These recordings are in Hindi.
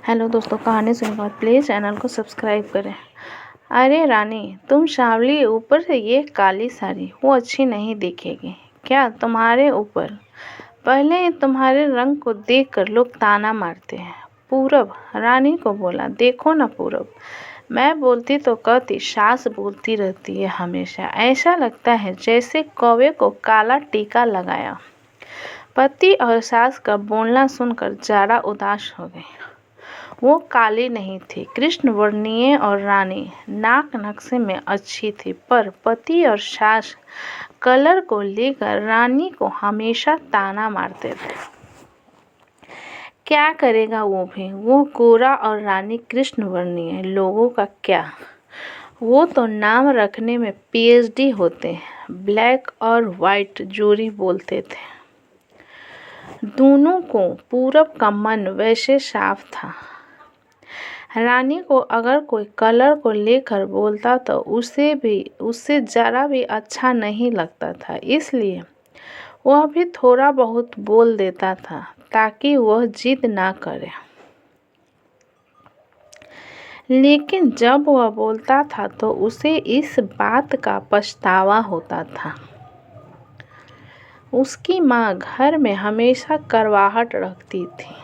हेलो दोस्तों, कहानी सुनने के बाद प्लीज़ चैनल को सब्सक्राइब करें। अरे रानी, तुम सांवली, ऊपर से ये काली साड़ी वो अच्छी नहीं दिखेगी क्या तुम्हारे ऊपर? पहले ही तुम्हारे रंग को देखकर लोग ताना मारते हैं। पूरब रानी को बोला, देखो ना पूरब, मैं बोलती तो कहती, सास बोलती रहती है हमेशा। ऐसा लगता है जैसे कौवे को काला टीका लगाया। पति और सास का बोलना सुनकर ज़रा उदास हो गई। वो काली नहीं थी, कृष्ण वर्णीय और रानी नाक नक्शे में अच्छी थी, पर पति और सास कलर को लेकर रानी को हमेशा ताना मारते थे। क्या करेगा वो भी, वो गोरा और रानी कृष्ण वर्णीय। लोगों का क्या, वो तो नाम रखने में पीएचडी होते हैं। ब्लैक और वाइट जोड़ी बोलते थे दोनों को। पूरब का मन वैसे साफ था। रानी को अगर कोई कलर को लेकर बोलता तो उससे ज़रा भी अच्छा नहीं लगता था, इसलिए वह भी थोड़ा बहुत बोल देता था ताकि वह जिद ना करे। लेकिन जब वह बोलता था तो उसे इस बात का पछतावा होता था। उसकी माँ घर में हमेशा करवाहट रखती थी।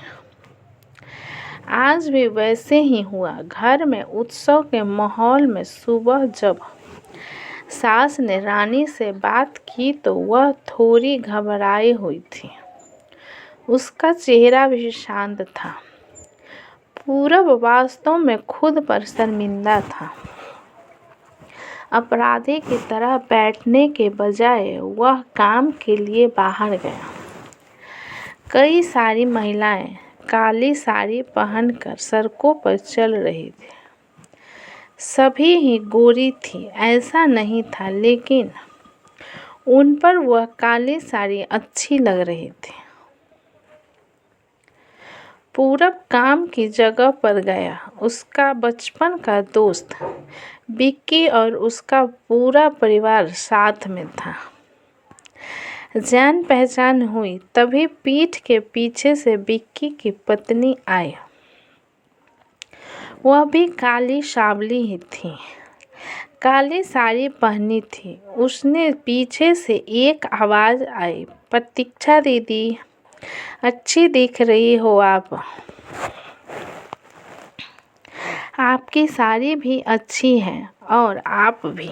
आज भी वैसे ही हुआ। घर में उत्सव के माहौल में सुबह जब सास ने रानी से बात की तो वह थोड़ी घबराई हुई थी। उसका चेहरा भी शांत था। पूरब वास्तव में खुद पर शर्मिंदा था। अपराधी की तरह बैठने के बजाय वह काम के लिए बाहर गया। कई सारी महिलाएं काली साड़ी पहनकर सड़कों पर चल रही थी। सभी ही गोरी थी ऐसा नहीं था, लेकिन उन पर वह काली साड़ी अच्छी लग रही थी। पूरब काम की जगह पर गया। उसका बचपन का दोस्त विक्की और उसका पूरा परिवार साथ में था। जान पहचान हुई तभी पीठ के पीछे से विक्की की पत्नी आई। वह भी काली सांवली ही थी, काली साड़ी पहनी थी। उसने पीछे से एक आवाज़ आई, प्रतीक्षा दीदी, अच्छी दिख रही हो आप। आपकी साड़ी भी अच्छी है और आप भी।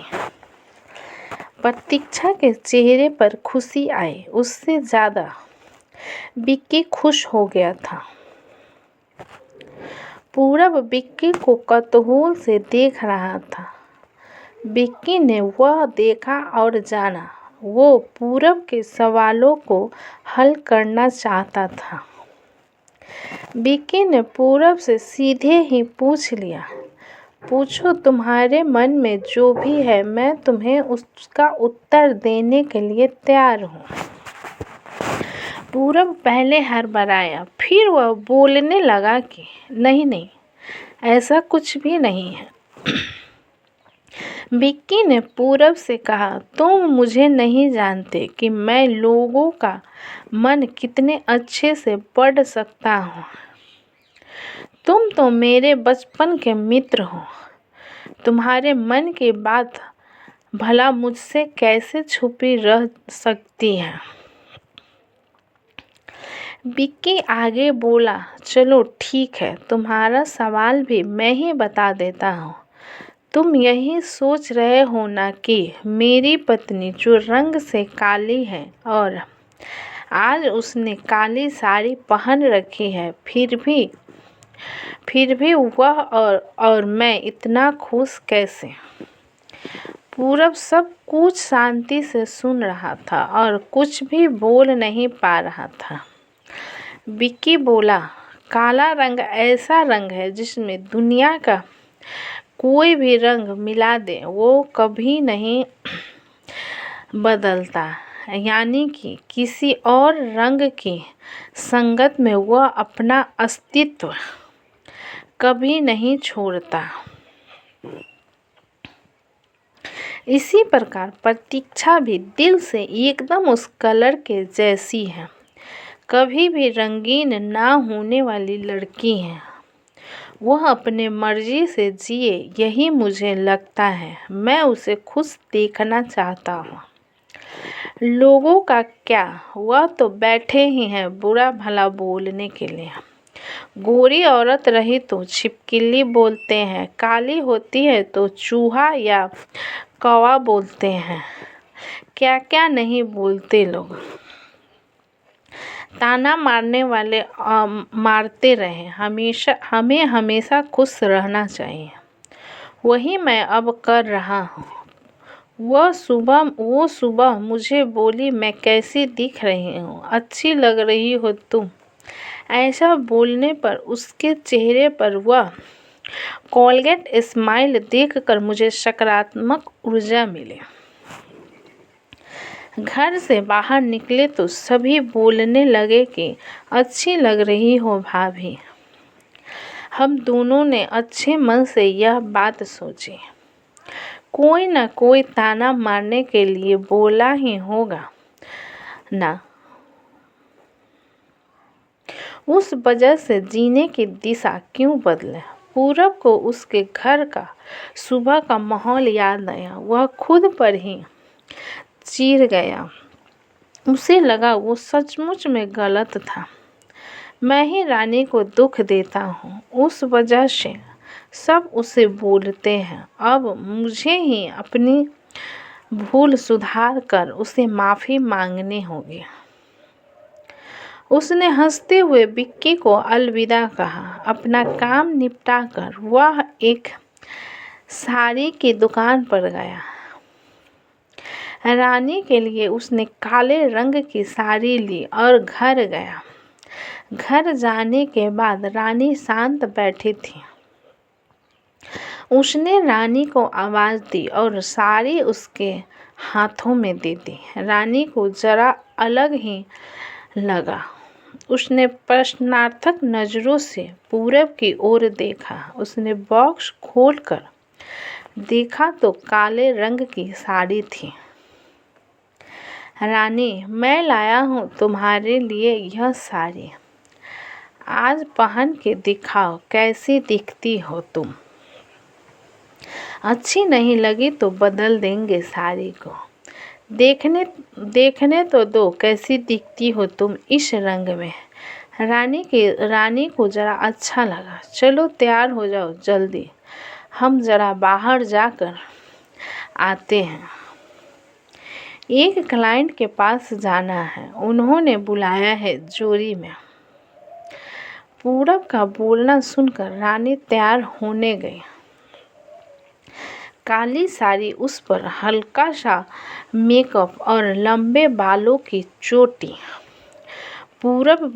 प्रतीक्षा के चेहरे पर खुशी आई। उससे ज़्यादा विक्की खुश हो गया था। पूरब विक्की को कौतूहल से देख रहा था। विक्की ने वह देखा और जाना। वो पूरब के सवालों को हल करना चाहता था। विक्की ने पूरब से सीधे ही पूछ लिया, पूछो, तुम्हारे मन में जो भी है मैं तुम्हें उसका उत्तर देने के लिए तैयार हूँ। पूरब पहले हड़बड़ाया, फिर वह बोलने लगा कि नहीं, ऐसा कुछ भी नहीं है। विक्की ने पूरब से कहा, तुम मुझे नहीं जानते कि मैं लोगों का मन कितने अच्छे से पढ़ सकता हूँ। तुम तो मेरे बचपन के मित्र हो। तुम्हारे मन की बात भला मुझसे कैसे छुपी रह सकती है। विक्की आगे बोला, चलो ठीक है, तुम्हारा सवाल भी मैं ही बता देता हूँ। तुम यही सोच रहे हो ना कि मेरी पत्नी जो रंग से काली है और आज उसने काली साड़ी पहन रखी है, फिर भी वह और मैं इतना खुश कैसे? पूरब सब कुछ शांति से सुन रहा था और कुछ भी बोल नहीं पा रहा था। विक्की बोला, काला रंग ऐसा रंग है जिसमें दुनिया का कोई भी रंग मिला दे वो कभी नहीं बदलता, यानी कि किसी और रंग की संगत में वह अपना अस्तित्व कभी नहीं छोड़ता। इसी प्रकार प्रतीक्षा भी दिल से एकदम उस कलर के जैसी है, कभी भी रंगीन ना होने वाली लड़की है। वह अपने मर्जी से जिए, यही मुझे लगता है। मैं उसे खुश देखना चाहता हूँ। लोगों का क्या, वह तो बैठे ही हैं बुरा भला बोलने के लिए। गोरी औरत रही तो छिपकली बोलते हैं, काली होती है तो चूहा या कौवा बोलते हैं। क्या क्या नहीं बोलते लोग। ताना मारने वाले मारते रहे। हमें हमेशा खुश रहना चाहिए। वही मैं अब कर रहा हूँ। वो सुबह मुझे बोली, मैं कैसी दिख रही हूँ, अच्छी लग रही हो तुम। ऐसा बोलने पर उसके चेहरे पर वह कोलगेट स्माइल देखकर मुझे सकारात्मक ऊर्जा मिली। घर से बाहर निकले तो सभी बोलने लगे कि अच्छी लग रही हो भाभी। हम दोनों ने अच्छे मन से यह बात सोची। कोई न कोई ताना मारने के लिए बोला ही होगा ना। उस वजह से जीने की दिशा क्यों बदले। पूरब को उसके घर का सुबह का माहौल याद आया। वह खुद पर ही चीर गया। उसे लगा वो सचमुच में गलत था। मैं ही रानी को दुख देता हूँ, उस वजह से सब उसे बोलते हैं। अब मुझे ही अपनी भूल सुधार कर उसे माफ़ी मांगनी होगी। उसने हंसते हुए विक्की को अलविदा कहा। अपना काम निपटाकर वह एक साड़ी की दुकान पर गया। रानी के लिए उसने काले रंग की साड़ी ली और घर गया। घर जाने के बाद रानी शांत बैठी थी। उसने रानी को आवाज़ दी और साड़ी उसके हाथों में दे दी। रानी को जरा अलग ही लगा। उसने प्रश्नार्थक नज़रों से पूरब की ओर देखा। उसने बॉक्स खोलकर देखा तो काले रंग की साड़ी थी। रानी, मैं लाया हूँ तुम्हारे लिए यह साड़ी। आज पहन के दिखाओ कैसी दिखती हो तुम। अच्छी नहीं लगी तो बदल देंगे साड़ी को। देखने तो दो कैसी दिखती हो तुम इस रंग में। रानी को जरा अच्छा लगा। चलो तैयार हो जाओ जल्दी, हम जरा बाहर जाकर आते हैं। एक क्लाइंट के पास जाना है, उन्होंने बुलाया है जोरी में। पूरब का बोलना सुनकर रानी तैयार होने गई। काली साड़ी उस पर, हल्का सा मेकअप और लंबे बालों की चोटी। पूरब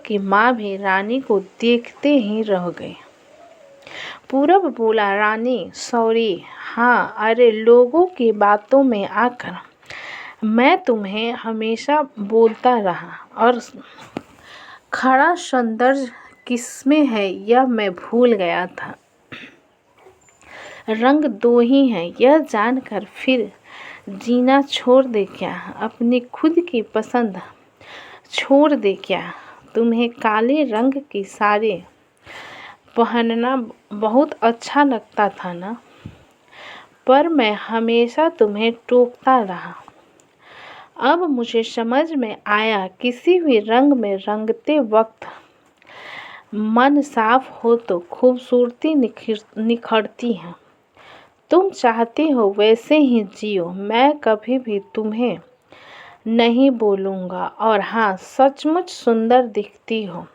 की माँ भी रानी को देखते ही रह गई। पूरब बोला, रानी सॉरी। हाँ, अरे लोगों की बातों में आकर मैं तुम्हें हमेशा बोलता रहा और खरा सौंदर्य किसमें है यह मैं भूल गया था। रंग दो ही हैं यह जानकर फिर जीना छोड़ दे क्या, अपनी खुद की पसंद छोड़ दे क्या। तुम्हें काले रंग की साड़ी पहनना बहुत अच्छा लगता था ना, पर मैं हमेशा तुम्हें टोकता रहा। अब मुझे समझ में आया किसी भी रंग में रंगते वक्त मन साफ हो तो खूबसूरती निखरती है। तुम चाहती हो वैसे ही जियो, मैं कभी भी तुम्हें नहीं बोलूँगा। और हाँ, सचमुच सुंदर दिखती हो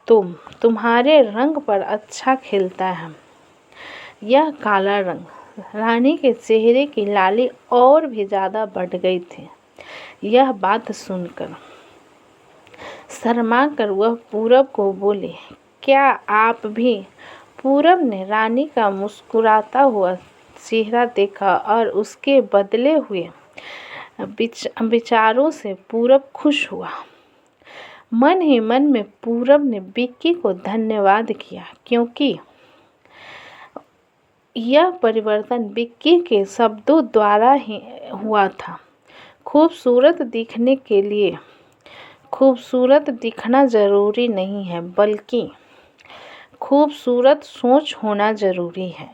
तुम्हारे रंग पर अच्छा खिलता है यह काला रंग। रानी के चेहरे की लाली और भी ज़्यादा बढ़ गई थी। यह बात सुनकर शर्मा कर वह पूरब को बोली, क्या आप भी। पूरब ने रानी का मुस्कुराता हुआ चेहरा देखा और उसके बदले हुए विचारों से पूरब खुश हुआ। मन ही मन में पूरब ने विक्की को धन्यवाद किया, क्योंकि यह परिवर्तन विक्की के शब्दों द्वारा ही हुआ था। खूबसूरत दिखने के लिए खूबसूरत दिखना ज़रूरी नहीं है, बल्कि खूबसूरत सोच होना ज़रूरी है।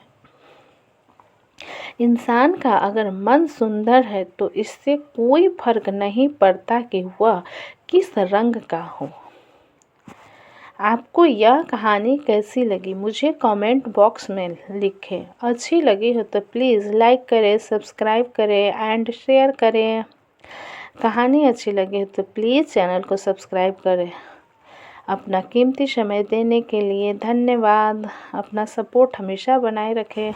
इंसान का अगर मन सुंदर है तो इससे कोई फर्क नहीं पड़ता कि वह किस रंग का हो। आपको यह कहानी कैसी लगी मुझे कमेंट बॉक्स में लिखें। अच्छी लगी हो तो प्लीज़ लाइक करें, सब्सक्राइब करें एंड शेयर करें। कहानी अच्छी लगी हो तो प्लीज़ चैनल को सब्सक्राइब करें। अपना कीमती समय देने के लिए धन्यवाद। अपना सपोर्ट हमेशा बनाए रखें।